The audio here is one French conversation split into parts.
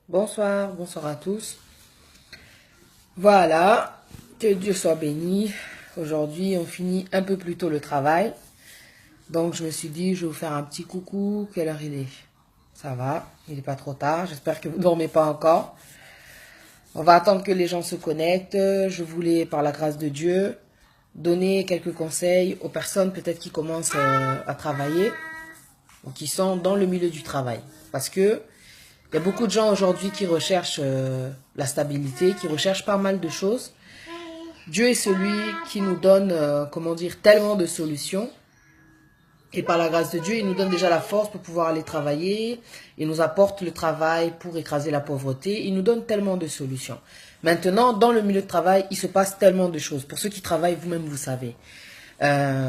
Bonsoir, bonsoir à tous. Voilà, que Dieu soit béni. Aujourd'hui, on finit un peu plus tôt le travail. Donc, je me suis dit, je vais vous faire un petit coucou. Quelle heure il est? Ça va, il n'est pas trop tard. J'espère que vous ne dormez pas encore. On va attendre que les gens se connectent. Je voulais, par la grâce de Dieu, donner quelques conseils aux personnes peut-être qui commencent à travailler ou qui sont dans le milieu du travail. Parce que il y a beaucoup de gens aujourd'hui qui recherchent la stabilité, qui recherchent pas mal de choses. Dieu est celui qui nous donne, comment dire, tellement de solutions. Et par la grâce de Dieu, il nous donne déjà la force pour pouvoir aller travailler. Il nous apporte le travail pour écraser la pauvreté. Il nous donne tellement de solutions. Maintenant, dans le milieu de travail, il se passe tellement de choses. Pour ceux qui travaillent, vous-même, vous savez.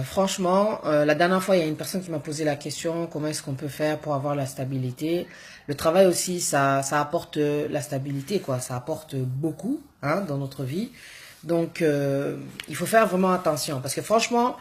Franchement, la dernière fois, il y a une personne qui m'a posé la question, comment est-ce qu'on peut faire pour avoir la stabilité? Le travail aussi, ça apporte la stabilité, quoi. Ça apporte beaucoup, hein, dans notre vie. Donc, il faut faire vraiment attention. Parce que franchement,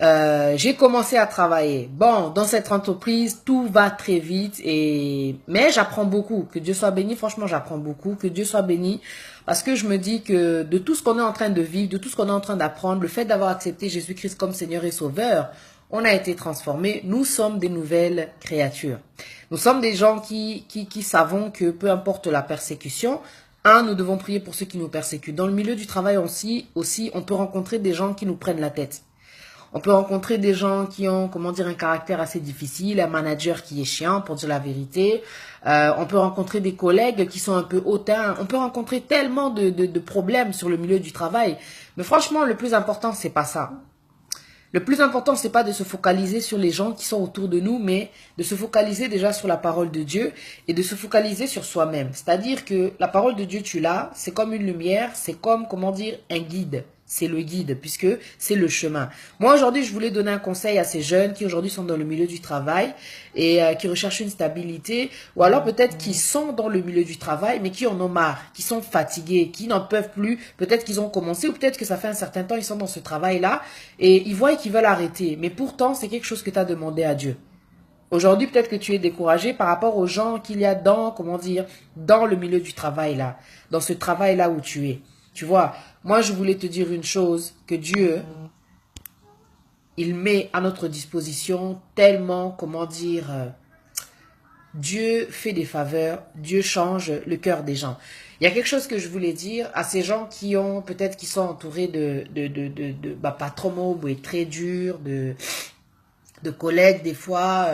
j'ai commencé à travailler. Bon, dans cette entreprise, tout va très vite mais j'apprends beaucoup. Que Dieu soit béni. Franchement, j'apprends beaucoup. Que Dieu soit béni. Parce que je me dis que de tout ce qu'on est en train de vivre, de tout ce qu'on est en train d'apprendre, le fait d'avoir accepté Jésus-Christ comme Seigneur et Sauveur, on a été transformés. Nous sommes des nouvelles créatures. Nous sommes des gens qui savons que peu importe la persécution, nous devons prier pour ceux qui nous persécutent. Dans le milieu du travail aussi, on peut rencontrer des gens qui nous prennent la tête. On peut rencontrer des gens qui ont, comment dire, un caractère assez difficile, un manager qui est chiant, pour dire la vérité. On peut rencontrer des collègues qui sont un peu hautains. On peut rencontrer tellement de problèmes sur le milieu du travail. Mais franchement, le plus important, c'est pas ça. Le plus important, c'est pas de se focaliser sur les gens qui sont autour de nous, mais de se focaliser déjà sur la parole de Dieu et de se focaliser sur soi-même. C'est-à-dire que la parole de Dieu, tu l'as, c'est comme une lumière, c'est comme, comment dire, un guide. C'est le guide, puisque c'est le chemin. Moi, aujourd'hui, je voulais donner un conseil à ces jeunes qui aujourd'hui sont dans le milieu du travail et qui recherchent une stabilité, ou alors peut-être qui sont dans le milieu du travail, mais qui en ont marre, qui sont fatigués, qui n'en peuvent plus. Peut-être qu'ils ont commencé, ou peut-être que ça fait un certain temps, ils sont dans ce travail-là, et ils voient qu'ils veulent arrêter. Mais pourtant, c'est quelque chose que tu as demandé à Dieu. Aujourd'hui, peut-être que tu es découragé par rapport aux gens qu'il y a dans, comment dire, dans le milieu du travail là, dans ce travail là où tu es. Tu vois, moi je voulais te dire une chose, que Dieu, il met à notre disposition tellement, comment dire, Dieu fait des faveurs, Dieu change le cœur des gens. Il y a quelque chose que je voulais dire à ces gens qui ont, peut-être qui sont entourés de patrons très durs, de collègues des fois,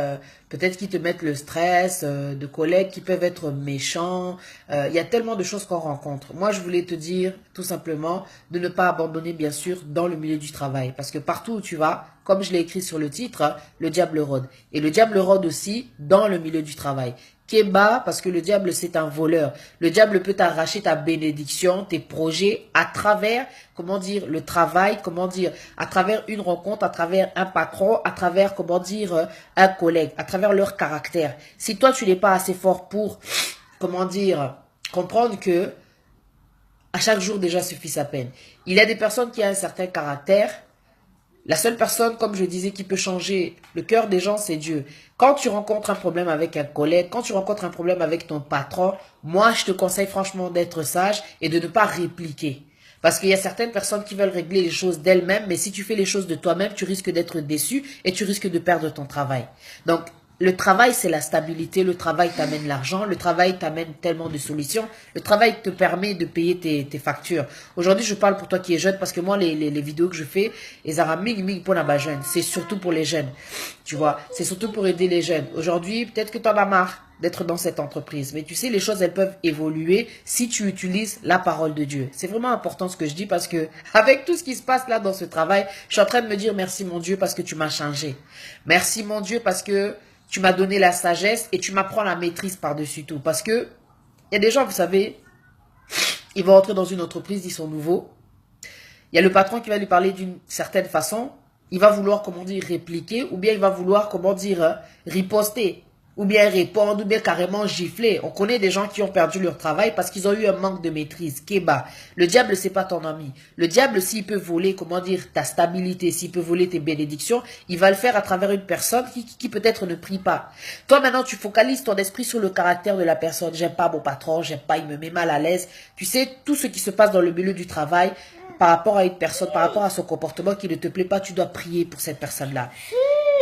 peut-être qui te mettent le stress, de collègues qui peuvent être méchants. Il y a tellement de choses qu'on rencontre. Moi, je voulais te dire tout simplement de ne pas abandonner, bien sûr, dans le milieu du travail. Parce que partout où tu vas, comme je l'ai écrit sur le titre, le diable rôde. Et le diable rôde aussi dans le milieu du travail. Keba, parce que le diable, c'est un voleur. Le diable peut t'arracher ta bénédiction, tes projets, à travers, comment dire, le travail, comment dire, à travers une rencontre, à travers un patron, à travers, comment dire, un collègue, à travers leur caractère. Si toi, tu n'es pas assez fort pour, comment dire, comprendre que à chaque jour déjà suffit sa peine. Il y a des personnes qui ont un certain caractère. La seule personne, comme je disais, qui peut changer le cœur des gens, c'est Dieu. Quand tu rencontres un problème avec un collègue, quand tu rencontres un problème avec ton patron, moi, je te conseille franchement d'être sage et de ne pas répliquer. Parce qu'il y a certaines personnes qui veulent régler les choses d'elles-mêmes, mais si tu fais les choses de toi-même, tu risques d'être déçu et tu risques de perdre ton travail. Donc, le travail, c'est la stabilité. Le travail t'amène l'argent. Le travail t'amène tellement de solutions. Le travail te permet de payer tes factures. Aujourd'hui, je parle pour toi qui es jeune parce que moi, les vidéos que je fais, pour la jeune. C'est surtout pour les jeunes. Tu vois, c'est surtout pour aider les jeunes. Aujourd'hui, peut-être que tu en as marre d'être dans cette entreprise. Mais tu sais, les choses, elles peuvent évoluer si tu utilises la parole de Dieu. C'est vraiment important ce que je dis parce que avec tout ce qui se passe là dans ce travail, je suis en train de me dire merci mon Dieu parce que tu m'as changé. Merci mon Dieu parce que tu m'as donné la sagesse et tu m'apprends la maîtrise par-dessus tout. Parce que il y a des gens, vous savez, ils vont entrer dans une entreprise, ils sont nouveaux. Il y a le patron qui va lui parler d'une certaine façon. Il va vouloir, comment dire, répliquer ou bien il va vouloir, comment dire, riposter. ou bien répondre, ou bien carrément gifler. On connaît des gens qui ont perdu leur travail parce qu'ils ont eu un manque de maîtrise. Kéba, le diable, c'est pas ton ami. Le diable, s'il peut voler, comment dire, ta stabilité, s'il peut voler tes bénédictions, il va le faire à travers une personne qui peut-être ne prie pas. Toi, maintenant, tu focalises ton esprit sur le caractère de la personne. J'aime pas mon patron, j'aime pas, il me met mal à l'aise. Tu sais, tout ce qui se passe dans le milieu du travail, par rapport à une personne, par rapport à son comportement qui ne te plaît pas, tu dois prier pour cette personne-là.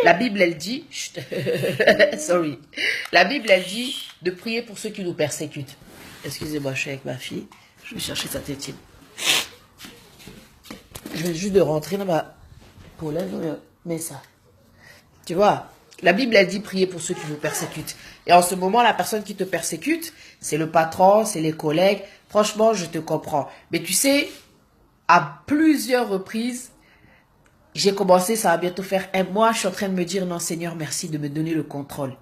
La Bible, elle dit, sorry, la Bible, elle dit de prier pour ceux qui nous persécutent. Excusez-moi, je suis avec ma fille. Je vais chercher sa tétine. Je viens juste de rentrer dans ma poêle, mais ça. Tu vois, la Bible, elle dit prier pour ceux qui nous persécutent. Et en ce moment, la personne qui te persécute, c'est le patron, c'est les collègues. Franchement, je te comprends. Mais tu sais, à plusieurs reprises, j'ai commencé, ça va bientôt faire un mois, je suis en train de me dire, non Seigneur, merci de me donner le contrôle.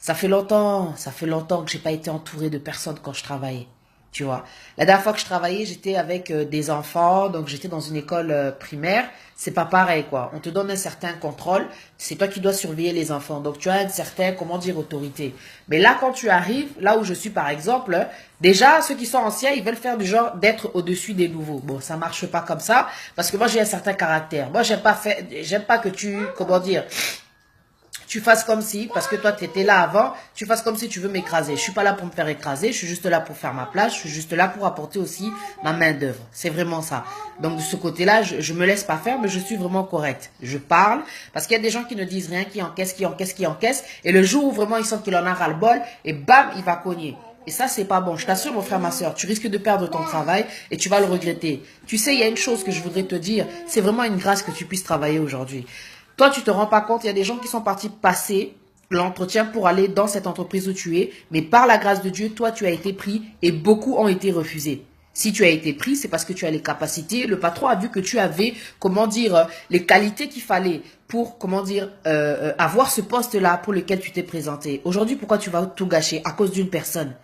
Ça fait longtemps que j'ai pas été entourée de personnes quand je travaillais. Tu vois, la dernière fois que je travaillais, j'étais avec des enfants, donc j'étais dans une école primaire. C'est pas pareil, quoi. On te donne un certain contrôle, c'est toi qui dois surveiller les enfants. Donc tu as un certain, comment dire, autorité. Mais là, quand tu arrives, là où je suis par exemple, déjà, ceux qui sont anciens, ils veulent faire du genre d'être au-dessus des nouveaux. Bon, ça marche pas comme ça, parce que moi j'ai un certain caractère. Moi, j'aime pas que tu, comment dire, tu fasses comme si, parce que toi tu étais là avant, tu fasses comme si tu veux m'écraser. Je suis pas là pour me faire écraser, je suis juste là pour faire ma place, je suis juste là pour apporter aussi ma main d'œuvre. C'est vraiment ça. Donc de ce côté-là, je me laisse pas faire, mais je suis vraiment correcte. Je parle, parce qu'il y a des gens qui ne disent rien, qui encaissent, et le jour où vraiment ils sentent qu'il en a ras-le-bol, et bam, il va cogner. Et ça, c'est pas bon. Je t'assure, mon frère, ma soeur, tu risques de perdre ton travail et tu vas le regretter. Tu sais, il y a une chose que je voudrais te dire, c'est vraiment une grâce que tu puisses travailler aujourd'hui. Toi, tu te rends pas compte, il y a des gens qui sont partis passer l'entretien pour aller dans cette entreprise où tu es, mais par la grâce de Dieu, toi, tu as été pris et beaucoup ont été refusés. Si tu as été pris, c'est parce que tu as les capacités. Le patron a vu que tu avais, comment dire, les qualités qu'il fallait pour, comment dire, avoir ce poste-là pour lequel tu t'es présenté. Aujourd'hui, pourquoi tu vas tout gâcher? À cause d'une personne.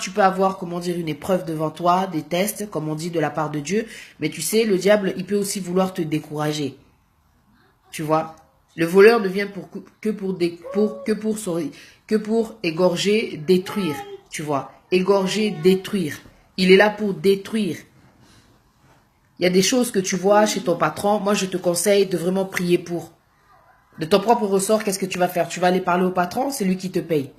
Tu peux avoir, comment dire, une épreuve devant toi, des tests, comme on dit, de la part de Dieu. Mais tu sais, le diable, il peut aussi vouloir te décourager. Tu vois, le voleur ne vient que pour égorger, détruire. Tu vois, égorger, détruire. Il est là pour détruire. Il y a des choses que tu vois chez ton patron. Moi, je te conseille de vraiment prier pour. De ton propre ressort, qu'est-ce que tu vas faire? Tu vas aller parler au patron, c'est lui qui te paye.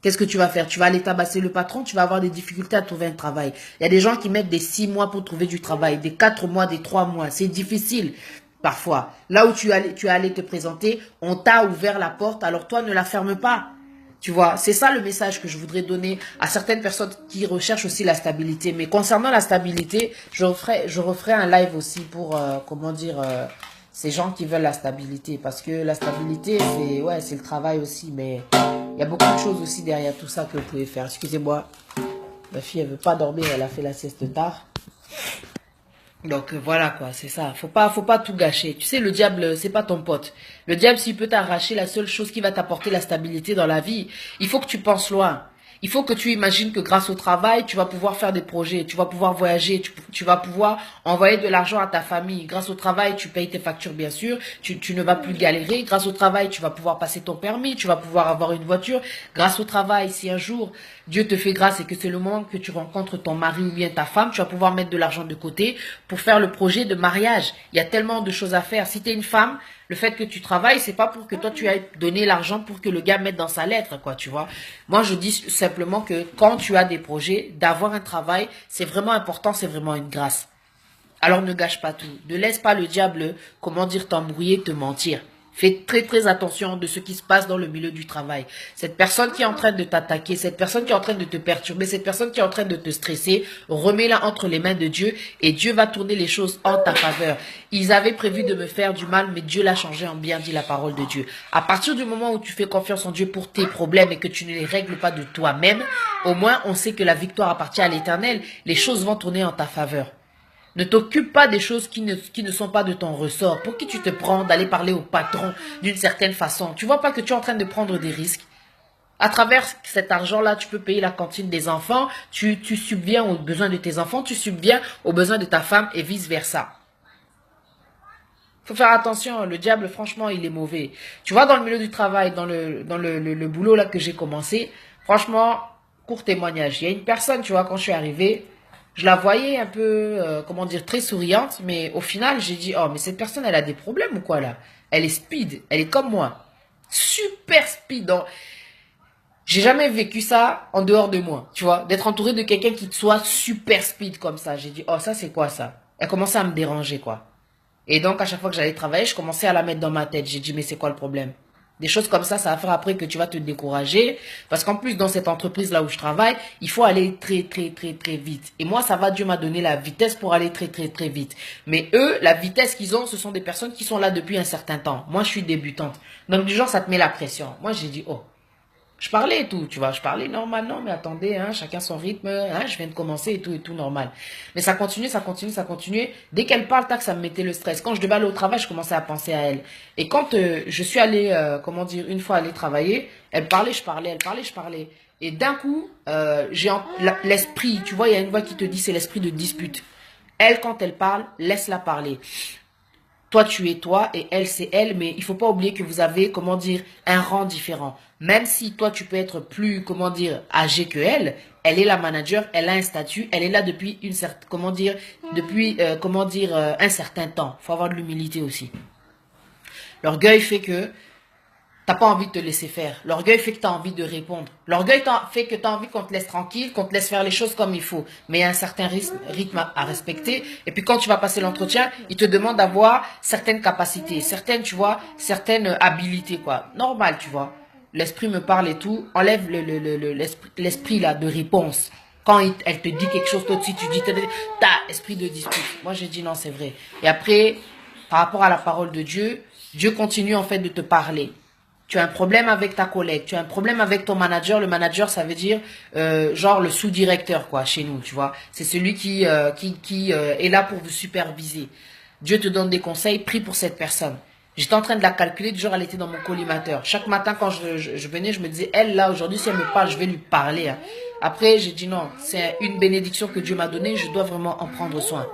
Qu'est-ce que tu vas faire? Tu vas aller tabasser le patron, tu vas avoir des difficultés à trouver un travail. Il y a des gens qui mettent des 6 mois pour trouver du travail, des 4 mois, des 3 mois. C'est difficile. Parfois, là où tu es allé te présenter, on t'a ouvert la porte, alors toi ne la ferme pas. Tu vois, c'est ça le message que je voudrais donner à certaines personnes qui recherchent aussi la stabilité. Mais concernant la stabilité, je referai un live aussi pour, comment dire, ces gens qui veulent la stabilité. Parce que la stabilité, c'est le travail aussi. Mais il y a beaucoup de choses aussi derrière tout ça que vous pouvez faire. Excusez-moi, ma fille, elle veut pas dormir, elle a fait la sieste tard. Donc voilà quoi, c'est ça. Faut pas tout gâcher. Tu sais, le diable, c'est pas ton pote. Le diable, s'il peut t'arracher la seule chose qui va t'apporter la stabilité dans la vie, il faut que tu penses loin. Il faut que tu imagines que grâce au travail, tu vas pouvoir faire des projets, tu vas pouvoir voyager, tu vas pouvoir envoyer de l'argent à ta famille. Grâce au travail, tu payes tes factures, bien sûr. Tu ne vas plus galérer. Grâce au travail, tu vas pouvoir passer ton permis, tu vas pouvoir avoir une voiture. Grâce au travail, si un jour Dieu te fait grâce et que c'est le moment que tu rencontres ton mari ou bien ta femme, tu vas pouvoir mettre de l'argent de côté pour faire le projet de mariage. Il y a tellement de choses à faire. Si tu es une femme, le fait que tu travailles, c'est pas pour que toi tu aies donné l'argent pour que le gars mette dans sa lettre, quoi, tu vois. Moi, je dis simplement que quand tu as des projets, d'avoir un travail, c'est vraiment important, c'est vraiment une grâce. Alors ne gâche pas tout. Ne laisse pas le diable, comment dire, t'embrouiller, te mentir. Fais très très attention de ce qui se passe dans le milieu du travail. Cette personne qui est en train de t'attaquer, cette personne qui est en train de te perturber, cette personne qui est en train de te stresser, remets-la entre les mains de Dieu et Dieu va tourner les choses en ta faveur. Ils avaient prévu de me faire du mal, mais Dieu l'a changé en bien, dit la parole de Dieu. À partir du moment où tu fais confiance en Dieu pour tes problèmes et que tu ne les règles pas de toi-même, au moins on sait que la victoire appartient à l'Éternel. Les choses vont tourner en ta faveur. Ne t'occupe pas des choses qui ne sont pas de ton ressort. Pour qui tu te prends d'aller parler au patron d'une certaine façon? Tu vois pas que tu es en train de prendre des risques? À travers cet argent-là, tu peux payer la cantine des enfants, tu subviens aux besoins de tes enfants, tu subviens aux besoins de ta femme et vice-versa. Faut faire attention, le diable, franchement, il est mauvais. Tu vois, dans le milieu du travail, dans le boulot là que j'ai commencé, franchement, court témoignage. Il y a une personne, tu vois, quand je suis arrivée, je la voyais un peu, comment dire, très souriante, mais au final, j'ai dit, oh, mais cette personne, elle a des problèmes ou quoi là? Elle est speed, elle est comme moi. Super speed. J'ai jamais vécu ça en dehors de moi, tu vois, d'être entouré de quelqu'un qui soit super speed comme ça. J'ai dit, oh, ça c'est quoi ça? Elle commençait à me déranger, quoi. Et donc, à chaque fois que j'allais travailler, je commençais à la mettre dans ma tête. J'ai dit, mais c'est quoi le problème? Des choses comme ça va faire après que tu vas te décourager. Parce qu'en plus, dans cette entreprise-là où je travaille, il faut aller très, très, très, très vite. Et moi, ça va, Dieu m'a donné la vitesse pour aller très, très, très vite. Mais eux, la vitesse qu'ils ont, ce sont des personnes qui sont là depuis un certain temps. Moi, je suis débutante. Donc, du genre, ça te met la pression. Moi, j'ai dit, oh, je parlais et tout, tu vois, je parlais normal, non, mais attendez, hein, chacun son rythme, hein, je viens de commencer et tout, normal. Mais ça continue, ça continue, ça continue. Dès qu'elle parle, tac, ça me mettait le stress. Quand je devais aller au travail, je commençais à penser à elle. Et quand je suis allée, comment dire, une fois aller travailler, elle parlait, je parlais, elle parlait, je parlais. Et d'un coup, l'esprit, tu vois, il y a une voix qui te dit, c'est l'esprit de dispute. Elle, quand elle parle, laisse-la parler. Toi, tu es toi et elle, c'est elle, mais il faut pas oublier que vous avez, comment dire, un rang différent. Même si toi, tu peux être plus, comment dire, âgé que elle est la manager, elle a un statut, elle est là depuis une certaine, comment dire, depuis, un certain temps. Faut avoir de l'humilité aussi. L'orgueil fait que t'as pas envie de te laisser faire. L'orgueil fait que tu as envie de répondre. L'orgueil fait que tu as envie qu'on te laisse tranquille, qu'on te laisse faire les choses comme il faut. Mais il y a un certain rythme à respecter. Et puis quand tu vas passer l'entretien, il te demande d'avoir certaines capacités, certaines, tu vois, certaines habilités, quoi. Normal, tu vois. L'esprit me parle et tout. Enlève l'esprit là de réponse. Quand elle te dit quelque chose, toi aussi tu dis, t'as esprit de dispute. Moi j'ai dit non, c'est vrai. Et après, par rapport à la parole de Dieu, Dieu continue en fait de te parler. Tu as un problème avec ta collègue, tu as un problème avec ton manager. Le manager, ça veut dire genre le sous-directeur, quoi, chez nous, tu vois. C'est celui qui est là pour vous superviser. Dieu te donne des conseils, prie pour cette personne. J'étais en train de la calculer, du jour elle était dans mon collimateur. Chaque matin quand je venais, je me disais, elle là, aujourd'hui, si elle me parle, je vais lui parler, hein. Après, j'ai dit non, c'est une bénédiction que Dieu m'a donnée, je dois vraiment en prendre soin.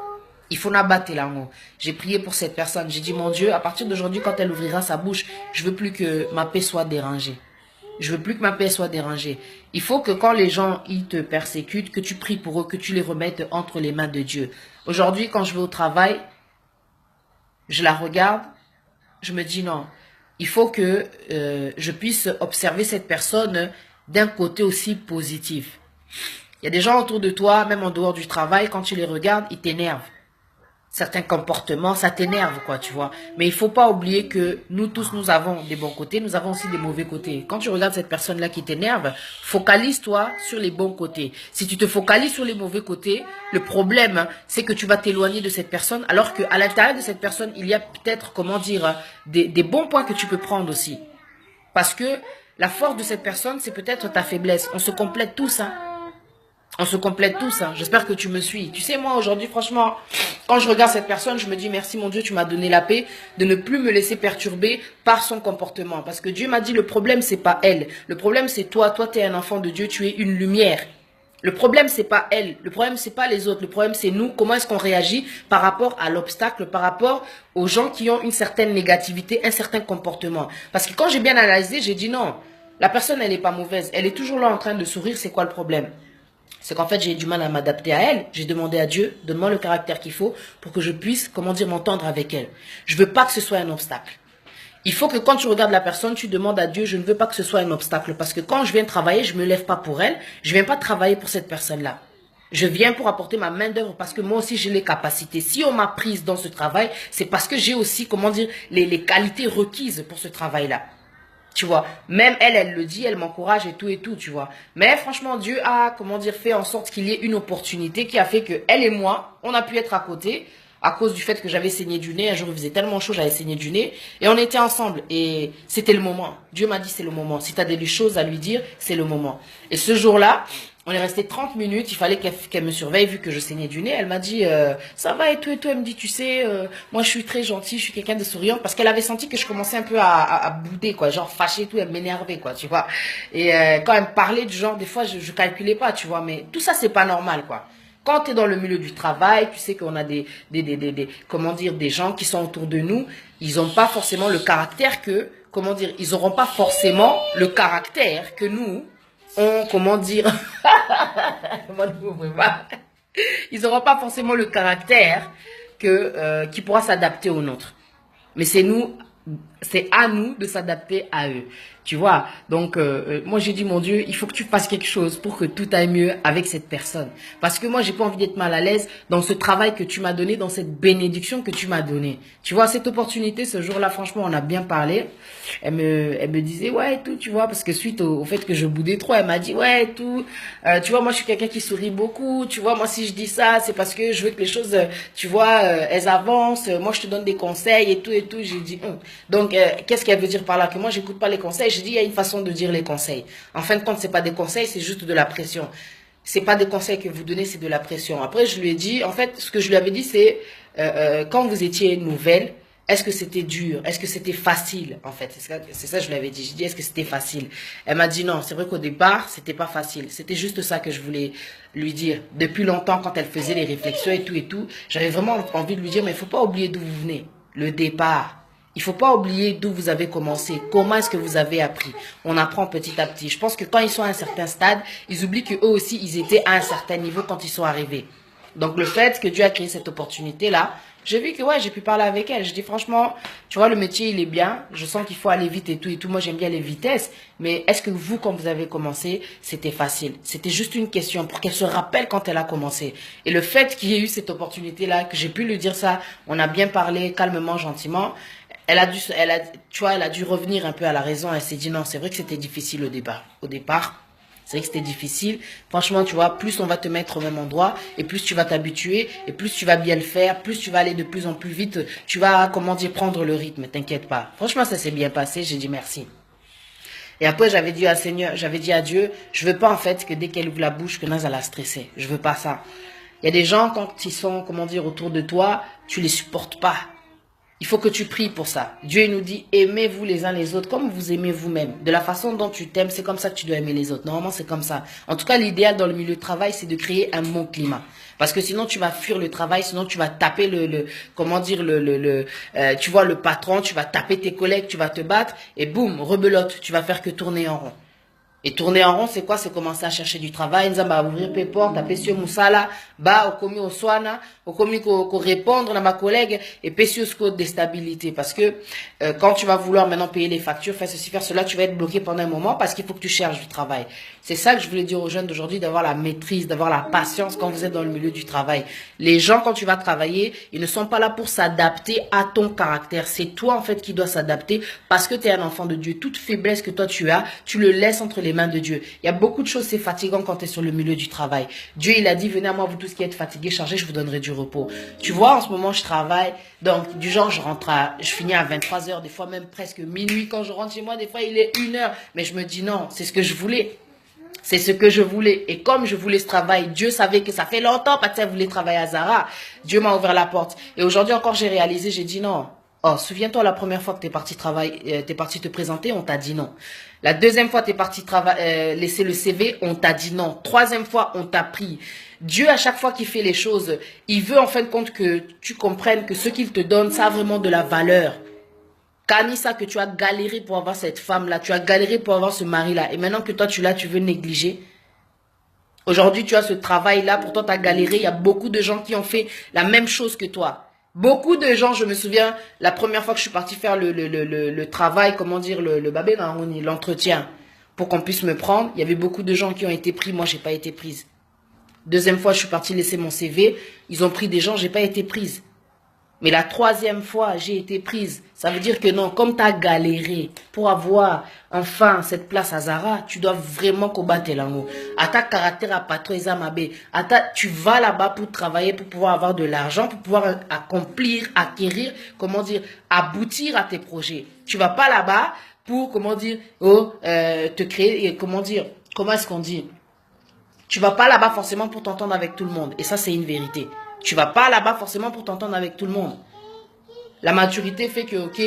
Il faut n'abattre l'amour. J'ai prié pour cette personne. J'ai dit, mon Dieu, à partir d'aujourd'hui, quand elle ouvrira sa bouche, je veux plus que ma paix soit dérangée. Je veux plus que ma paix soit dérangée. Il faut que quand les gens, ils te persécutent, que tu pries pour eux, que tu les remettes entre les mains de Dieu. Aujourd'hui, quand je vais au travail, je la regarde, je me dis non. Il faut que je puisse observer cette personne d'un côté aussi positif. Il y a des gens autour de toi, même en dehors du travail, quand tu les regardes, ils t'énervent. Certains comportements, ça t'énerve, quoi, tu vois. Mais il faut pas oublier que nous tous, nous avons des bons côtés, nous avons aussi des mauvais côtés. Quand tu regardes cette personne-là qui t'énerve, focalise-toi sur les bons côtés. Si tu te focalises sur les mauvais côtés, le problème, c'est que tu vas t'éloigner de cette personne, alors qu'à l'intérieur de cette personne, il y a peut-être, comment dire, des bons points que tu peux prendre aussi. Parce que la force de cette personne, c'est peut-être ta faiblesse. On se complète tous, hein. On se complète tous, hein. J'espère que tu me suis. Tu sais, moi, aujourd'hui, franchement, quand je regarde cette personne, je me dis, merci, mon Dieu, tu m'as donné la paix de ne plus me laisser perturber par son comportement. Parce que Dieu m'a dit, le problème, c'est pas elle. Le problème, c'est toi. Toi, tu es un enfant de Dieu, tu es une lumière. Le problème, c'est pas elle. Le problème, c'est pas les autres. Le problème, c'est nous. Comment est-ce qu'on réagit par rapport à l'obstacle, par rapport aux gens qui ont une certaine négativité, un certain comportement. Parce que quand j'ai bien analysé, j'ai dit non. La personne, elle n'est pas mauvaise. Elle est toujours là en train de sourire. C'est quoi le problème? C'est qu'en fait, j'ai du mal à m'adapter à elle. J'ai demandé à Dieu, donne-moi le caractère qu'il faut pour que je puisse, comment dire, m'entendre avec elle. Je veux pas que ce soit un obstacle. Il faut que quand tu regardes la personne, tu demandes à Dieu, je ne veux pas que ce soit un obstacle. Parce que quand je viens travailler, je me lève pas pour elle. Je viens pas travailler pour cette personne-là. Je viens pour apporter ma main d'œuvre parce que moi aussi j'ai les capacités. Si on m'a prise dans ce travail, c'est parce que j'ai aussi, comment dire, les qualités requises pour ce travail-là. Tu vois, même elle le dit, elle m'encourage et tout, tu vois. Mais franchement, Dieu a, comment dire, fait en sorte qu'il y ait une opportunité qui a fait que elle et moi, on a pu être à côté à cause du fait que j'avais saigné du nez. Un jour, il faisait tellement chaud, j'avais saigné du nez. Et on était ensemble. Et c'était le moment. Dieu m'a dit, c'est le moment. Si tu as des choses à lui dire, c'est le moment. Et ce jour-là, on est resté 30 minutes, il fallait qu'elle me surveille vu que je saignais du nez. Elle m'a dit, ça va et tout. Elle me dit, tu sais, moi je suis très gentille, je suis quelqu'un de souriant. Parce qu'elle avait senti que je commençais un peu à bouder, quoi. Genre fâcher et tout, elle m'énervait, quoi, tu vois. Et quand elle me parlait du genre, des fois, je calculais pas, tu vois. Mais tout ça, c'est pas normal, quoi. Quand tu es dans le milieu du travail, tu sais qu'on a comment dire, des gens qui sont autour de nous, ils n'ont pas forcément le caractère que, comment dire, ils n'auront pas forcément le caractère que nous, comment dire, ils n'auront pas forcément le caractère qui pourra s'adapter au nôtre. Mais c'est à nous de s'adapter à eux. Tu vois, donc moi j'ai dit, mon Dieu, il faut que tu fasses quelque chose pour que tout aille mieux avec cette personne. Parce que moi j'ai pas envie d'être mal à l'aise dans ce travail que tu m'as donné, dans cette bénédiction que tu m'as donnée. Tu vois, cette opportunité, ce jour-là, franchement, on a bien parlé. Elle me disait, ouais, tout, tu vois, parce que suite au fait que je boudais trop, elle m'a dit, ouais, tout, tu vois, moi je suis quelqu'un qui sourit beaucoup. Tu vois, moi si je dis ça, c'est parce que je veux que les choses, tu vois, elles avancent. Moi je te donne des conseils et tout et tout. J'ai dit, donc qu'est-ce qu'elle veut dire par là? Que moi j'écoute pas les conseils. J'ai dit, il y a une façon de dire les conseils. En fin de compte, c'est pas des conseils, c'est juste de la pression. C'est pas des conseils que vous donnez, c'est de la pression. Après, je lui ai dit, en fait, ce que je lui avais dit, c'est quand vous étiez nouvelle, est-ce que c'était dur? Est-ce que c'était facile? En fait, c'est ça que je lui avais dit. J'ai dit, est-ce que c'était facile? Elle m'a dit non. C'est vrai qu'au départ, c'était pas facile. C'était juste ça que je voulais lui dire. Depuis longtemps, quand elle faisait les réflexions et tout, j'avais vraiment envie de lui dire, mais il faut pas oublier d'où vous venez. Le départ. Il faut pas oublier d'où vous avez commencé. Comment est-ce que vous avez appris? On apprend petit à petit. Je pense que quand ils sont à un certain stade, ils oublient qu'eux aussi, ils étaient à un certain niveau quand ils sont arrivés. Donc, le fait que Dieu a créé cette opportunité-là, j'ai vu que, ouais, j'ai pu parler avec elle. Je dis, franchement, tu vois, le métier, il est bien. Je sens qu'il faut aller vite et tout et tout. Moi, j'aime bien les vitesses. Mais est-ce que vous, quand vous avez commencé, c'était facile? C'était juste une question pour qu'elle se rappelle quand elle a commencé. Et le fait qu'il y ait eu cette opportunité-là, que j'ai pu lui dire ça, on a bien parlé calmement, gentiment. Tu vois, elle a dû revenir un peu à la raison. Elle s'est dit, non, c'est vrai que c'était difficile au départ. Au départ, c'est vrai que c'était difficile. Franchement, tu vois, plus on va te mettre au même endroit, et plus tu vas t'habituer, et plus tu vas bien le faire, plus tu vas aller de plus en plus vite. Tu vas, comment dire, prendre le rythme, t'inquiète pas. Franchement, ça s'est bien passé, j'ai dit merci. Et après, j'avais dit à Dieu, je veux pas en fait que dès qu'elle ouvre la bouche, que Naz elle a stressé. Je veux pas ça. Il y a des gens, quand ils sont, comment dire, autour de toi, tu les supportes pas. Il faut que tu pries pour ça. Dieu nous dit, aimez-vous les uns les autres comme vous aimez vous-même. De la façon dont tu t'aimes, c'est comme ça que tu dois aimer les autres. Normalement, c'est comme ça. En tout cas, l'idéal dans le milieu de travail, c'est de créer un bon climat. Parce que sinon, tu vas fuir le travail, sinon tu vas taper comment dire, tu vois, le patron, tu vas taper tes collègues, tu vas te battre, et boum, rebelote, tu vas faire que tourner en rond. Et tourner en rond, c'est quoi? C'est commencer à chercher du travail. Nous allons ouvrir les portes, taper sur Moussala, au commis au soana, au commis qu'on répondre à ma collègue, et pécieux ce déstabilité. Parce que, quand tu vas vouloir maintenant payer les factures, faire ceci, faire cela, tu vas être bloqué pendant un moment parce qu'il faut que tu cherches du travail. C'est ça que je voulais dire aux jeunes d'aujourd'hui, d'avoir la maîtrise, d'avoir la patience quand vous êtes dans le milieu du travail. Les gens, quand tu vas travailler, ils ne sont pas là pour s'adapter à ton caractère. C'est toi, en fait, qui dois s'adapter parce que tu es un enfant de Dieu. Toute faiblesse que toi tu as, tu le laisses entre les mains de Dieu. Il y a beaucoup de choses, c'est fatigant quand tu es sur le milieu du travail. Dieu, il a dit, venez à moi, vous tous qui êtes fatigués, chargés, je vous donnerai du repos. Tu vois, en ce moment, je travaille, donc du genre, je finis à 23 heures, des fois même presque minuit. Quand je rentre chez moi, des fois, il est 1 heure. Mais je me dis non, c'est ce que je voulais. C'est ce que je voulais. Et comme je voulais ce travail, Dieu savait que ça fait longtemps, parce qu'elle voulait travailler à Zara. Dieu m'a ouvert la porte. Et aujourd'hui encore, j'ai réalisé, j'ai dit non. Oh, souviens-toi, la première fois que t'es parti t'es parti te présenter, on t'a dit non. La deuxième fois, t'es parti laisser le CV, on t'a dit non. Troisième fois, on t'a pris. Dieu, à chaque fois qu'il fait les choses, il veut en fin de compte que tu comprennes que ce qu'il te donne, ça a vraiment de la valeur. Kanissa, que tu as galéré pour avoir cette femme-là, tu as galéré pour avoir ce mari-là, et maintenant que toi tu l'as, tu veux négliger. Aujourd'hui, tu as ce travail-là, pourtant tu as galéré, il y a beaucoup de gens qui ont fait la même chose que toi. Beaucoup de gens, je me souviens, la première fois que je suis partie faire le travail, comment dire, le babé, l'entretien, pour qu'on puisse me prendre, il y avait beaucoup de gens qui ont été pris, moi j'ai pas été prise. Deuxième fois, je suis partie laisser mon CV, ils ont pris des gens, j'ai pas été prise. Mais la troisième fois, j'ai été prise. Ça veut dire que non, comme tu as galéré pour avoir enfin cette place à Zara, tu dois vraiment combattre l'amour. À ta caractère à patron Ezamabé, tu vas là-bas pour travailler, pour pouvoir avoir de l'argent, pour pouvoir acquérir, comment dire, aboutir à tes projets. Tu vas pas là-bas pour, comment dire, te créer, comment dire, comment est-ce qu'on dit? Tu vas pas là-bas forcément pour t'entendre avec tout le monde. Et ça, c'est une vérité. Tu vas pas là-bas forcément pour t'entendre avec tout le monde. La maturité fait que, ok,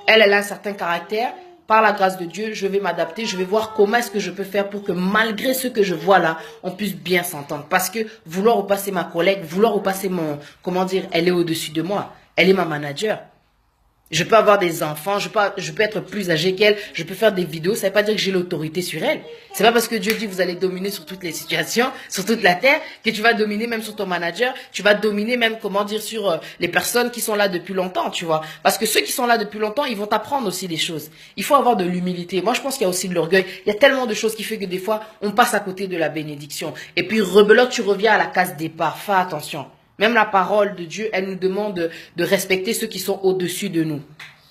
elle a un certain caractère. par la grâce de Dieu, je vais m'adapter, je vais voir comment est-ce que je peux faire pour que malgré ce que je vois là, on puisse bien s'entendre. Parce que vouloir repasser ma collègue, vouloir repasser mon, comment dire, elle est au-dessus de moi, elle est ma manager. Je peux avoir des enfants, je peux être plus âgée qu'elle, je peux faire des vidéos, ça ne veut pas dire que j'ai l'autorité sur elle. C'est pas parce que Dieu dit que vous allez dominer sur toutes les situations, sur toute la terre, que tu vas dominer même sur ton manager, tu vas dominer même, comment dire, sur les personnes qui sont là depuis longtemps, tu vois. Parce que ceux qui sont là depuis longtemps, ils vont t'apprendre aussi des choses. Il faut avoir de l'humilité. Moi, je pense qu'il y a aussi de l'orgueil. Il y a tellement de choses qui fait que des fois, on passe à côté de la bénédiction. Et puis, rebelote, tu reviens à la case départ. Fais attention. Même la parole de Dieu, elle nous demande de respecter ceux qui sont au-dessus de nous.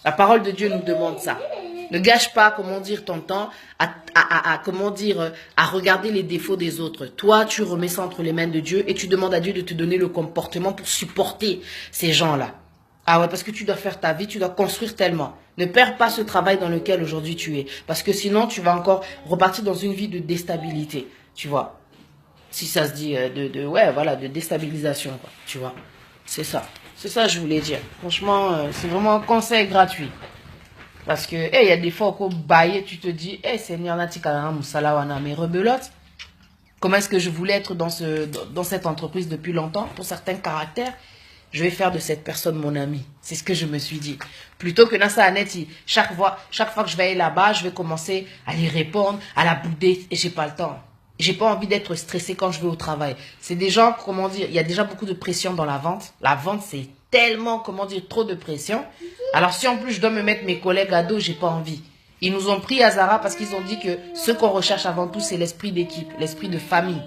La parole de Dieu nous demande ça. Ne gâche pas, comment dire, ton temps comment dire, à regarder les défauts des autres. Toi, tu remets ça entre les mains de Dieu et tu demandes à Dieu de te donner le comportement pour supporter ces gens-là. Ah ouais, parce que tu dois faire ta vie, tu dois construire tellement. Ne perds pas ce travail dans lequel aujourd'hui tu es. Parce que sinon, tu vas encore repartir dans une vie de déstabilité, tu vois. Si ça se dit ouais, voilà, de déstabilisation, quoi, tu vois. C'est ça. C'est ça que je voulais dire. Franchement, c'est vraiment un conseil gratuit. Parce que, il y a des fois qu'on baille, tu te dis, Seigneur, mais rebelote. Comment est-ce que je voulais être dans cette entreprise depuis longtemps, pour certains caractères, je vais faire de cette personne mon ami. C'est ce que je me suis dit. Plutôt que dans sa Annette, chaque fois que je vais aller là-bas, je vais commencer à lui répondre, à la bouder, et j'ai pas le temps. J'ai pas envie d'être stressé quand je vais au travail. C'est des gens, comment dire, il y a déjà beaucoup de pression dans la vente. La vente, c'est tellement, comment dire, trop de pression. Alors si en plus je dois me mettre mes collègues à dos, j'ai pas envie. Ils nous ont pris à Zara parce qu'ils ont dit que ce qu'on recherche avant tout, c'est l'esprit d'équipe, l'esprit de famille.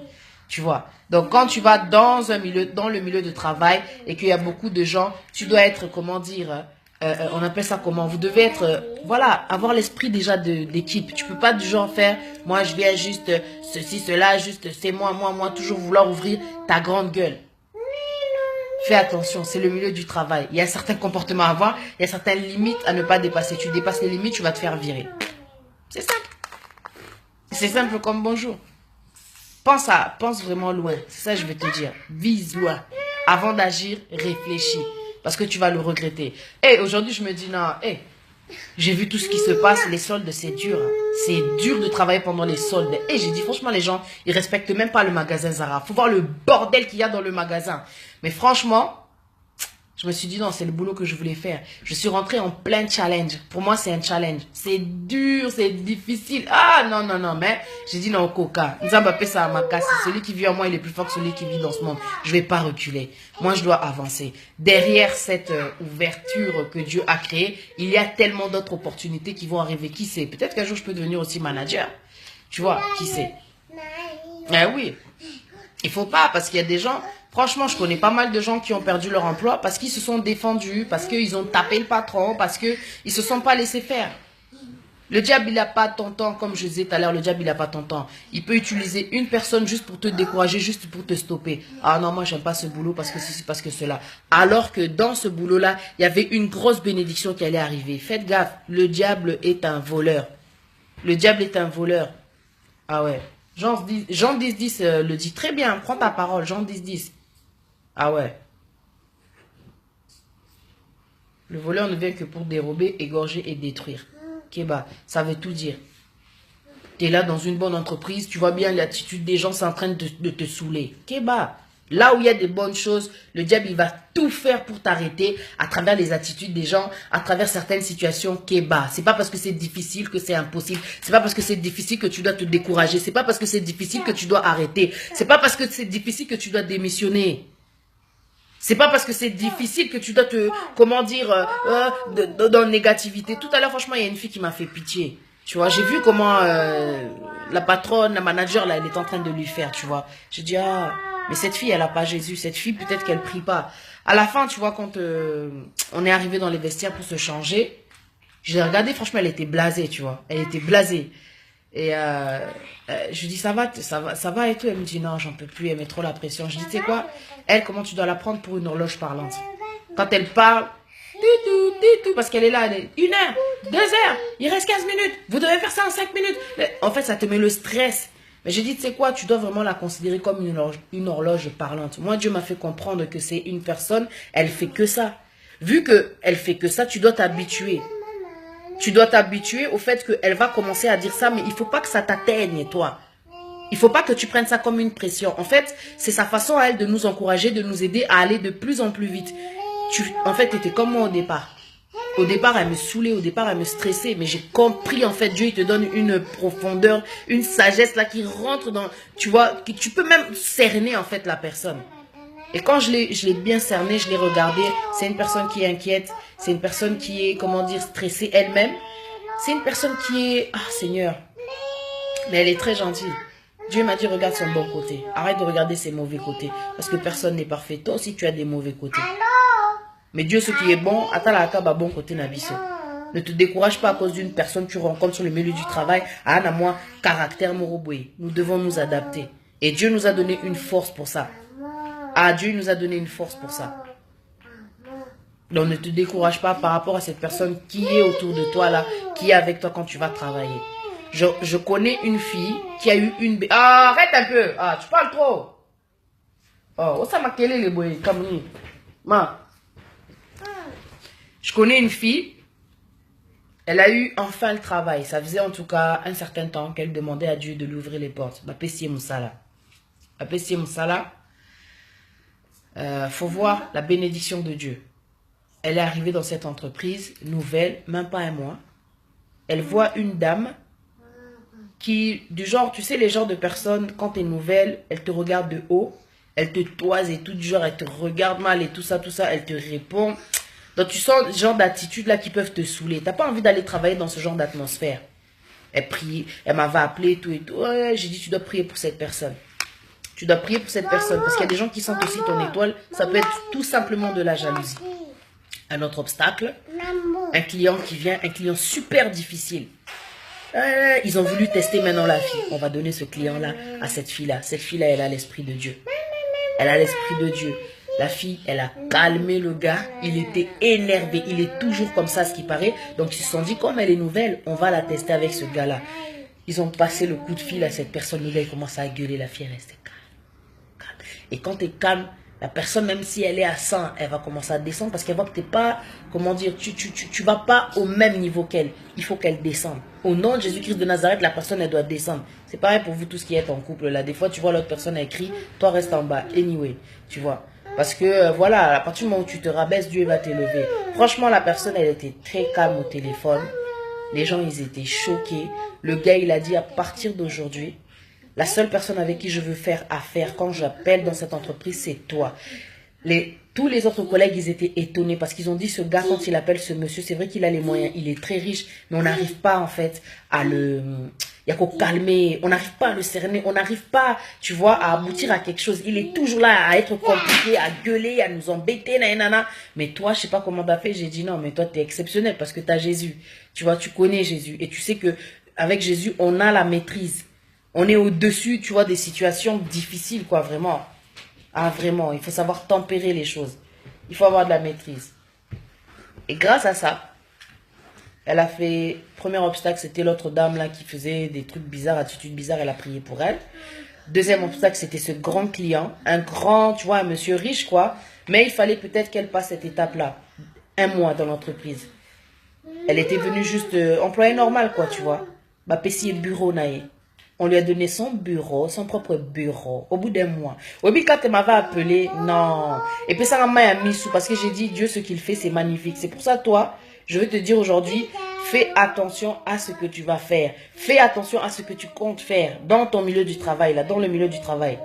Tu vois. Donc quand tu vas dans le milieu de travail et qu'il y a beaucoup de gens, tu dois être, comment dire, on appelle ça comment? Vous devez être, voilà, avoir l'esprit déjà d'équipe. Tu peux pas du genre faire, moi je viens juste ceci, cela, juste c'est moi, toujours vouloir ouvrir ta grande gueule. Fais attention, c'est le milieu du travail. Il y a certains comportements à avoir, il y a certaines limites à ne pas dépasser. Tu dépasses les limites, tu vas te faire virer. C'est simple. C'est simple comme bonjour. Pense vraiment loin. C'est ça que je vais te dire. Vise loin. Avant d'agir, réfléchis. Parce que tu vas le regretter. Aujourd'hui, je me dis, non, j'ai vu tout ce qui se passe. Les soldes, c'est dur. C'est dur de travailler pendant les soldes. J'ai dit, franchement, les gens, ils respectent même pas le magasin Zara. Faut voir le bordel qu'il y a dans le magasin. Mais franchement, je me suis dit, non, c'est le boulot que je voulais faire. Je suis rentrée en plein challenge. Pour moi, c'est un challenge. C'est dur, c'est difficile. Ah, non, mais j'ai dit, non, Coca. Nous avons appelé ça à ma casse. Celui qui vit en moi, il est plus fort que celui qui vit dans ce monde. Je vais pas reculer. Moi, je dois avancer. Derrière cette ouverture que Dieu a créée, il y a tellement d'autres opportunités qui vont arriver. Qui sait? Peut-être qu'un jour, je peux devenir aussi manager. Tu vois, qui sait? Oui. Il faut pas, parce qu'il y a des gens... Franchement, je connais pas mal de gens qui ont perdu leur emploi parce qu'ils se sont défendus, parce qu'ils ont tapé le patron, parce qu'ils ne se sont pas laissés faire. Le diable, il n'a pas ton temps, comme je disais tout à l'heure, le diable, il n'a pas ton temps. Il peut utiliser une personne juste pour te décourager, juste pour te stopper. Ah non, moi, j'aime pas ce boulot parce que ceci, parce que cela. Alors que dans ce boulot-là, il y avait une grosse bénédiction qui allait arriver. Faites gaffe, le diable est un voleur. Le diable est un voleur. Ah ouais. Jean 10, le dit très bien. Prends ta parole, Jean 10. Ah ouais. Le voleur ne vient que pour dérober, égorger et détruire. Kéba, ça veut tout dire. Tu es là dans une bonne entreprise, tu vois bien l'attitude des gens, c'est en train de te saouler. Kéba, là où il y a des bonnes choses, le diable, il va tout faire pour t'arrêter à travers les attitudes des gens, à travers certaines situations. Kéba, c'est pas parce que c'est difficile que c'est impossible. C'est pas parce que c'est difficile que tu dois te décourager. C'est pas parce que c'est difficile que tu dois arrêter. C'est pas parce que c'est difficile que tu dois démissionner. C'est pas parce que c'est difficile que tu dois te, comment dire, dans la négativité. Tout à l'heure, franchement, il y a une fille qui m'a fait pitié. Tu vois, j'ai vu comment la patronne, la manager, là, elle est en train de lui faire, tu vois. J'ai dit, ah, mais cette fille, elle a pas Jésus. Cette fille, peut-être qu'elle prie pas. À la fin, tu vois, quand on est arrivé dans les vestiaires pour se changer, je l'ai regardée, franchement, elle était blasée, tu vois. Elle était blasée. Et je lui dis, ça va et tout. Elle me dit, non, j'en peux plus, elle met trop la pression. Je dis, tu sais quoi, elle, comment tu dois la prendre pour une horloge parlante? Quand elle parle, tout, parce qu'elle est là, elle est 1 heure, 2 heures, il reste 15 minutes, vous devez faire ça en 5 minutes. En fait, ça te met le stress. Mais je dis, tu sais quoi, tu dois vraiment la considérer comme une horloge parlante. Moi, Dieu m'a fait comprendre que c'est une personne, elle fait que ça. Vu qu'elle fait que ça, tu dois t'habituer. Tu dois t'habituer au fait qu'elle va commencer à dire ça, mais il ne faut pas que ça t'atteigne, toi. Il ne faut pas que tu prennes ça comme une pression. En fait, c'est sa façon à elle de nous encourager, de nous aider à aller de plus en plus vite. En fait, tu étais comme moi au départ. Au départ, elle me saoulait, au départ, elle me stressait. Mais j'ai compris, en fait, Dieu, il te donne une profondeur, une sagesse là qui rentre dans... Tu vois, que tu peux même cerner, en fait, la personne. Et quand je l'ai bien cerné, je l'ai regardé, c'est une personne qui est inquiète, c'est une personne qui est, comment dire, stressée elle-même. C'est une personne qui est... Ah, Seigneur. Mais elle est très gentille. Dieu m'a dit, regarde son bon côté. Arrête de regarder ses mauvais côtés. Parce que personne n'est parfait. Toi aussi, tu as des mauvais côtés. Mais Dieu, ce qui est bon, attends la caba bon côté nabiso. Ne te décourage pas à cause d'une personne que tu rencontres sur le milieu du travail. Ah, moi, caractère moroboué. Nous devons nous adapter. Et Dieu nous a donné une force pour ça. Ah, Dieu nous a donné une force pour ça. Donc, ne te décourage pas par rapport à cette personne qui est autour de toi, là, qui est avec toi quand tu vas travailler. Je connais une fille qui a eu une... Ah, arrête un peu. Ah, tu parles trop. Oh, ça m'a quellé les boys, comme ni. Ma. Je connais une fille, elle a eu enfin le travail. Ça faisait en tout cas un certain temps qu'elle demandait à Dieu de lui ouvrir les portes. Bapessie Moussala. Bapessie Moussala. Faut voir la bénédiction de Dieu. Elle est arrivée dans cette entreprise, nouvelle, même pas un mois. Elle voit une dame qui, du genre, tu sais, les genres de personnes, quand tu es nouvelle, elle te regarde de haut, elle te toise et tout, du genre, elle te regarde mal et tout ça, elle te répond. Donc, tu sens ce genre d'attitude là qui peuvent te saouler. Tu n'as pas envie d'aller travailler dans ce genre d'atmosphère. Elle prie, elle m'avait appelé, tout et tout. Ouais, j'ai dit, tu dois prier pour cette personne. Tu dois prier pour cette personne. Parce qu'il y a des gens qui sentent aussi ton étoile. Ça peut être tout simplement de la jalousie. Un autre obstacle, un client qui vient, un client super difficile. Ils ont voulu tester maintenant la fille. On va donner ce client-là à cette fille-là. Cette fille-là, elle a l'esprit de Dieu. Elle a l'esprit de Dieu. La fille, elle a calmé le gars. Il était énervé. Il est toujours comme ça, ce qui paraît. Donc, ils se sont dit, comme elle est nouvelle, on va la tester avec ce gars-là. Ils ont passé le coup de fil à cette personne. Le gars, il commence à gueuler. La fille, elle reste calme. Et quand tu es calme, la personne, même si elle est à 100, elle va commencer à descendre parce qu'elle voit que tu n'es pas, comment dire, tu vas pas au même niveau qu'elle. Il faut qu'elle descende. Au nom de Jésus-Christ de Nazareth, la personne, elle doit descendre. C'est pareil pour vous tous qui êtes en couple là. Des fois, tu vois l'autre personne, elle crie, toi reste en bas. Anyway, tu vois. Parce que, voilà, à partir du moment où tu te rabaisses, Dieu va t'élever. Franchement, la personne, elle était très calme au téléphone. Les gens, ils étaient choqués. Le gars, il a dit, à partir d'aujourd'hui, la seule personne avec qui je veux faire affaire quand j'appelle dans cette entreprise, c'est toi. Tous les autres collègues, ils étaient étonnés parce qu'ils ont dit, ce gars, quand il appelle ce monsieur, c'est vrai qu'il a les moyens, il est très riche, mais on n'arrive pas, en fait, à le... Il y a qu'au calmer, on n'arrive pas à le cerner, on n'arrive pas, tu vois, à aboutir à quelque chose. Il est toujours là à être compliqué, à gueuler, à nous embêter, nanana. Mais toi, je sais pas comment t'as fait, j'ai dit non, mais toi, tu es exceptionnel parce que tu as Jésus. Tu vois, tu connais Jésus. Et tu sais que avec Jésus, on a la maîtrise. On est au-dessus, tu vois, des situations difficiles, quoi, vraiment. Ah, vraiment, il faut savoir tempérer les choses. Il faut avoir de la maîtrise. Et grâce à ça, elle a fait... Premier obstacle, c'était l'autre dame là qui faisait des trucs bizarres, attitudes bizarres, elle a prié pour elle. Deuxième obstacle, c'était ce grand client. Un grand, tu vois, un monsieur riche, quoi. Mais il fallait peut-être qu'elle passe cette étape-là. Un mois dans l'entreprise. Elle était venue juste employée normale, quoi, tu vois. Bah, pessier bureau, naïe. On lui a donné son bureau, son propre bureau, au bout d'un mois. Oui, quand elle m'avait appelé, non. Et puis ça m'a mis sous, parce que j'ai dit, Dieu, ce qu'il fait, c'est magnifique. C'est pour ça, toi, je veux te dire aujourd'hui, fais attention à ce que tu vas faire. Fais attention à ce que tu comptes faire dans ton milieu du travail, là, dans le milieu du travail.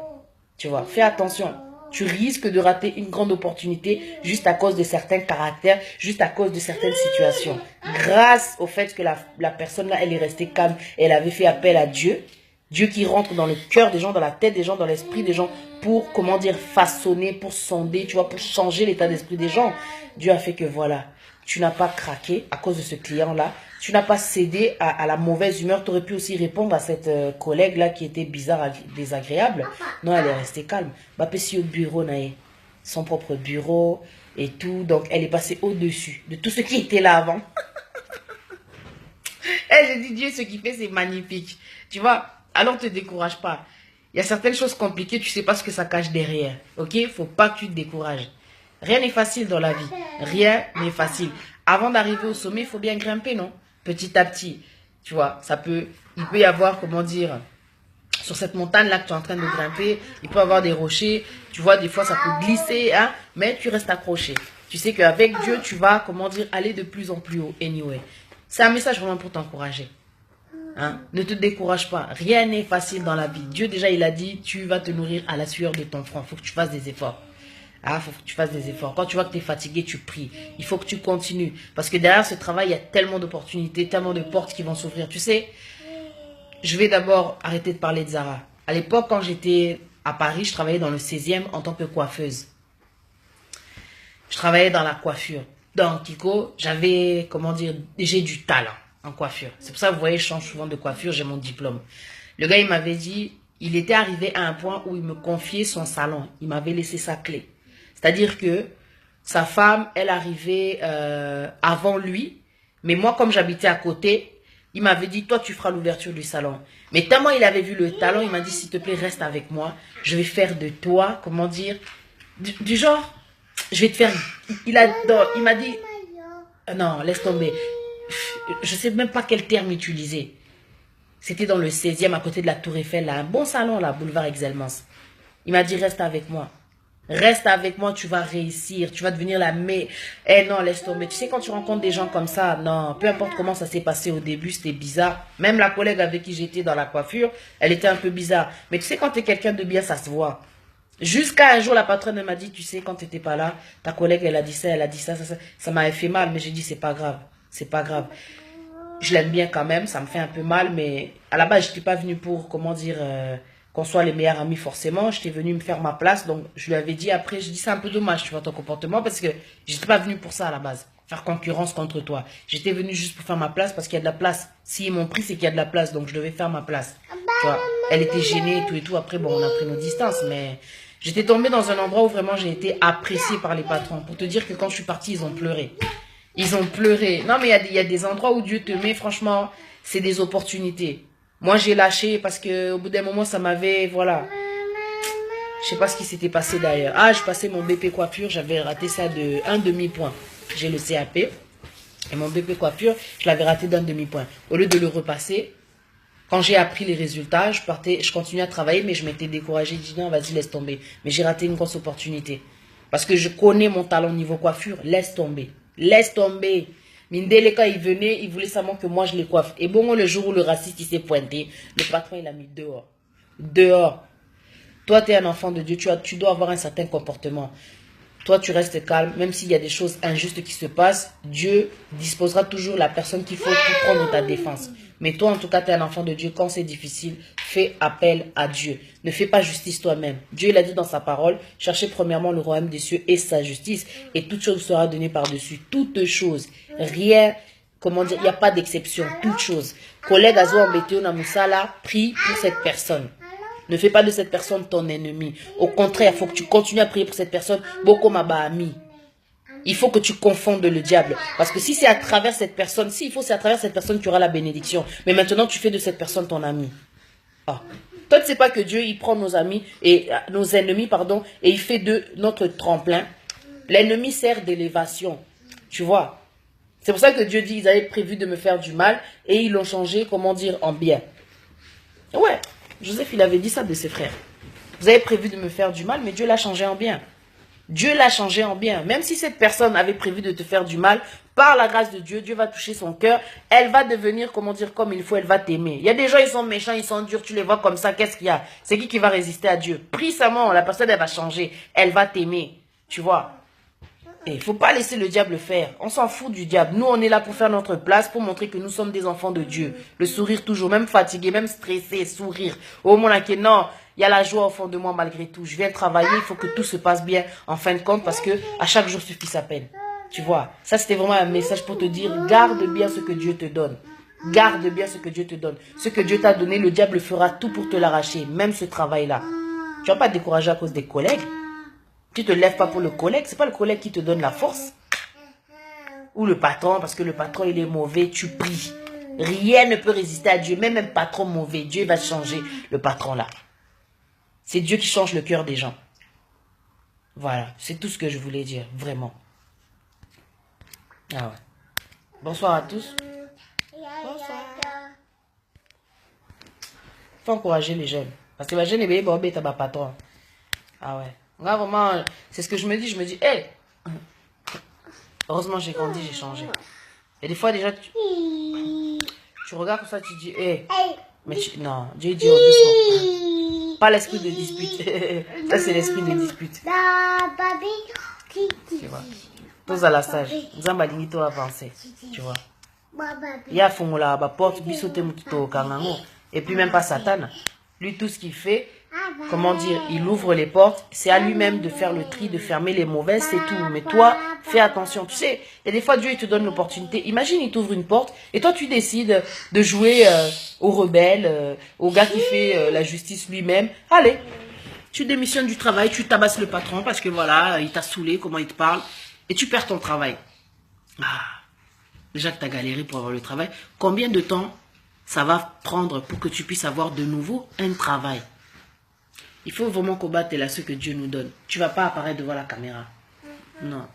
Tu vois, fais attention. Tu risques de rater une grande opportunité juste à cause de certains caractères, juste à cause de certaines situations. Grâce au fait que la personne là, elle est restée calme, elle avait fait appel à Dieu. Dieu qui rentre dans le cœur des gens, dans la tête des gens, dans l'esprit des gens, pour, comment dire, façonner, pour sonder, tu vois, pour changer l'état d'esprit des gens. Dieu a fait que voilà, tu n'as pas craqué à cause de ce client-là. Tu n'as pas cédé à la mauvaise humeur. Tu aurais pu aussi répondre à cette collègue-là qui était bizarre, désagréable. Non, elle est restée calme. Bah, si au bureau, naïe, son propre bureau et tout. Donc, elle est passée au-dessus de tout ce qui était là avant. Et j'ai dit, Dieu, ce qu'il fait, c'est magnifique. Tu vois, alors ne te décourage pas. Il y a certaines choses compliquées, tu ne sais pas ce que ça cache derrière. Ok? Il ne faut pas que tu te décourages. Rien n'est facile dans la vie. Rien n'est facile. Avant d'arriver au sommet, il faut bien grimper, non? petit à petit. Tu vois, il peut y avoir, comment dire, sur cette montagne-là que tu es en train de grimper, il peut y avoir des rochers. Tu vois, des fois, ça peut glisser, hein, mais tu restes accroché. Tu sais qu'avec Dieu, tu vas, comment dire, aller de plus en plus haut, anyway. C'est un message vraiment pour t'encourager. Hein? Ne te décourage pas. Rien n'est facile dans la vie. Dieu, déjà, il a dit, tu vas te nourrir à la sueur de ton front. Il faut que tu fasses des efforts. Ah, faut que tu fasses des efforts. Quand tu vois que tu es fatigué, tu pries. Il faut que tu continues. Parce que derrière ce travail, il y a tellement d'opportunités, tellement de portes qui vont s'ouvrir. Tu sais, je vais d'abord arrêter de parler de Zara. À l'époque, quand j'étais à Paris, je travaillais dans le 16e en tant que coiffeuse. Je travaillais dans la coiffure. Dans Kiko, j'avais, comment dire, j'ai du talent en coiffure. C'est pour ça que vous voyez, je change souvent de coiffure, j'ai mon diplôme. Le gars, il m'avait dit, il était arrivé à un point où il me confiait son salon. Il m'avait laissé sa clé. C'est-à-dire que sa femme, elle arrivait avant lui. Mais moi, comme j'habitais à côté, il m'avait dit, toi, tu feras l'ouverture du salon. Mais tellement il avait vu le talent, il m'a dit, s'il te plaît, reste avec moi. Je vais faire de toi, comment dire, du genre, je vais te faire... Il m'a dit, non, laisse tomber. Je ne sais même pas quel terme utiliser. C'était dans le 16e, à côté de la Tour Eiffel, là, un bon salon, là, boulevard Exelmans. Il m'a dit, reste avec moi. Reste avec moi, tu vas réussir, tu vas devenir la meilleure. Eh non, laisse tomber. Tu sais, quand tu rencontres des gens comme ça, non, peu importe comment ça s'est passé au début, c'était bizarre. Même la collègue avec qui j'étais dans la coiffure, elle était un peu bizarre. Mais tu sais, quand tu es quelqu'un de bien, ça se voit. Jusqu'à un jour, la patronne m'a dit, tu sais, quand tu n'étais pas là, ta collègue, elle a dit ça, elle a dit ça. Ça m'avait fait mal, mais j'ai dit, c'est pas grave. C'est pas grave. Je l'aime bien quand même, ça me fait un peu mal, mais à la base, je n'étais pas venue pour, comment dire, qu'on soit les meilleurs amis forcément. J'étais venue me faire ma place, donc je lui avais dit après, je dis c'est un peu dommage, tu vois, ton comportement, parce que je n'étais pas venue pour ça à la base, faire concurrence contre toi. J'étais venue juste pour faire ma place parce qu'il y a de la place. S'ils m'ont pris, c'est qu'il y a de la place, donc je devais faire ma place. Tu vois, elle était gênée et tout. Après, bon, on a pris nos distances, mais j'étais tombée dans un endroit où vraiment j'ai été appréciée par les patrons. Pour te dire que quand je suis partie, ils ont pleuré. Ils ont pleuré. Non, mais il y a des endroits où Dieu te met, franchement, c'est des opportunités. Moi, j'ai lâché parce que au bout d'un moment, ça m'avait, voilà. Je sais pas ce qui s'était passé d'ailleurs. Ah, je passais mon BP coiffure, j'avais raté ça de un demi-point. J'ai le CAP et mon BP coiffure, je l'avais raté d'un demi-point. Au lieu de le repasser, quand j'ai appris les résultats, je continuais à travailler, mais je m'étais découragée. Je dis non, vas-y, laisse tomber. Mais j'ai raté une grosse opportunité. Parce que je connais mon talent niveau coiffure, laisse tomber. Laisse tomber. Mindele, quand il venait, il voulait seulement que moi je les coiffe. Et bon, le jour où le raciste il s'est pointé, le patron il a mis dehors. Dehors. Toi, tu es un enfant de Dieu, tu dois avoir un certain comportement. Toi, tu restes calme, même s'il y a des choses injustes qui se passent, Dieu disposera toujours la personne qu'il faut pour prendre ta défense. Mais toi, en tout cas, tu es un enfant de Dieu. Quand c'est difficile, fais appel à Dieu. Ne fais pas justice toi-même. Dieu, il a dit dans sa parole, cherchez premièrement le royaume des cieux et sa justice, et toute chose sera donnée par-dessus. Toute chose. Rien, comment dire, il n'y a pas d'exception. Toute chose. Collègue Azo Ambeteo Namusala, prie pour cette personne. Ne fais pas de cette personne ton ennemi. Au contraire, il faut que tu continues à prier pour cette personne. Boko Mabami. Il faut que tu confondes le diable. Parce que si c'est à travers cette personne, c'est à travers cette personne que tu auras la bénédiction. Mais maintenant, tu fais de cette personne ton ami. Oh. Toi, tu ne sais pas que Dieu, il prend nos amis et nos ennemis, pardon, et il fait de notre tremplin. L'ennemi sert d'élévation. Tu vois. C'est pour ça que Dieu dit, ils avaient prévu de me faire du mal et ils l'ont changé, comment dire, en bien. Ouais. Joseph, il avait dit ça de ses frères. Vous avez prévu de me faire du mal, mais Dieu l'a changé en bien. Dieu l'a changé en bien. Même si cette personne avait prévu de te faire du mal, par la grâce de Dieu, Dieu va toucher son cœur. Elle va devenir, comment dire, comme il faut, elle va t'aimer. Il y a des gens, ils sont méchants, ils sont durs, tu les vois comme ça, qu'est-ce qu'il y a? C'est qui va résister à Dieu? Prie seulement, la personne, elle va changer. Elle va t'aimer. Tu vois? Et il ne faut pas laisser le diable faire. On s'en fout du diable. Nous, on est là pour faire notre place, pour montrer que nous sommes des enfants de Dieu. Le sourire toujours, même fatigué, même stressé, sourire. Oh mon Dieu, non, il y a la joie au fond de moi malgré tout. Je viens travailler, il faut que tout se passe bien en fin de compte parce que à chaque jour suffit sa peine. Tu vois, ça c'était vraiment un message pour te dire, garde bien ce que Dieu te donne. Garde bien ce que Dieu te donne. Ce que Dieu t'a donné, le diable fera tout pour te l'arracher, même ce travail-là. Tu ne vas pas te décourager à cause des collègues. Tu ne te lèves pas pour le collègue. Ce n'est pas le collègue qui te donne la force. Ou le patron, parce que le patron, il est mauvais, tu pries. Rien ne peut résister à Dieu. Même un patron mauvais, Dieu va changer le patron là. C'est Dieu qui change le cœur des gens. Voilà, c'est tout ce que je voulais dire, vraiment. Ah ouais. Bonsoir à tous. faut encourager les jeunes. Parce que les jeunes, ils sont bébés, patron. Ah ouais. Là, vraiment, c'est ce que je me dis. Je me dis, hé, heureusement, j'ai grandi, j'ai changé. Et des fois, déjà, tu regardes comme ça, tu dis, hé, mais non, Dieu dit, oh, doucement. Pas l'esprit de dispute. Ça, c'est l'esprit de dispute. Tu vois. Tous à la stage. Nous avons avancé. Tu vois. Il y a Fongola, porte, bisote mututo, kangango. Et puis même pas Satan. Lui, tout ce qu'il fait, comment dire, il ouvre les portes. C'est à lui-même de faire le tri, de fermer les mauvaises, c'est tout. Mais toi, fais attention. Tu sais, il y a des fois, Dieu, il te donne l'opportunité. Imagine, il t'ouvre une porte et toi, tu décides de jouer au rebelle, au gars qui fait la justice lui-même. Allez, tu démissionnes du travail, tu tabasses le patron parce que voilà, il t'a saoulé, comment il te parle, et tu perds ton travail. Ah, déjà que tu as galéré pour avoir le travail, combien de temps ça va prendre pour que tu puisses avoir de nouveau un travail? Il faut vraiment combattre là ce que Dieu nous donne. Tu ne vas pas apparaître devant la caméra. Non.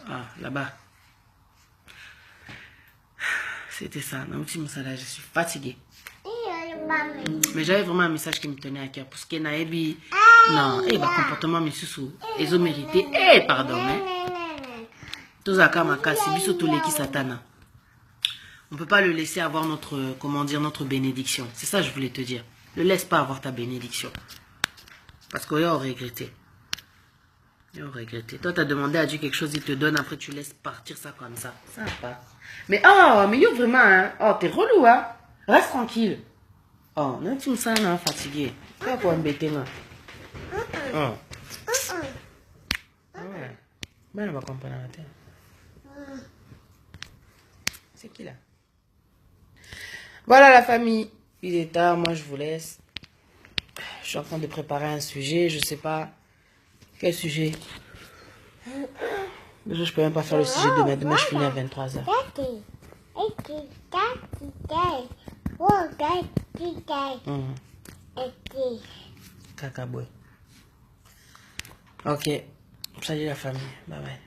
Ah, là-bas. C'était ça. Je suis fatiguée. Mais j'avais vraiment un message qui me tenait à cœur. Parce que Naebi, non, comportement, mais sous ils ont mérité. Pardon, hein. Tous à Kamaka, c'est biso tous les qui satana. On ne peut pas le laisser avoir notre, comment dire, notre bénédiction. C'est ça que je voulais te dire. Ne laisse pas avoir ta bénédiction. Parce qu'il y a regretté. Il y a regretté. Toi, tu as demandé à Dieu quelque chose, il te donne, après tu laisses partir ça comme ça. Ça va pas. Mais yo, vraiment, hein. Oh, t'es relou, hein. Reste tranquille. Oh, non, tu me sens fatigué. Pas pour embêter, non. Oh. Ouais. Ben, on va comprendre la terre. C'est qui là? Voilà la famille. Il est tard, moi je vous laisse. Je suis en train de préparer un sujet, je sais pas quel sujet. Déjà, je peux même pas faire le sujet demain. Demain, je finis à 23h. Caca boy. Ok. Salut la famille. Bye bye.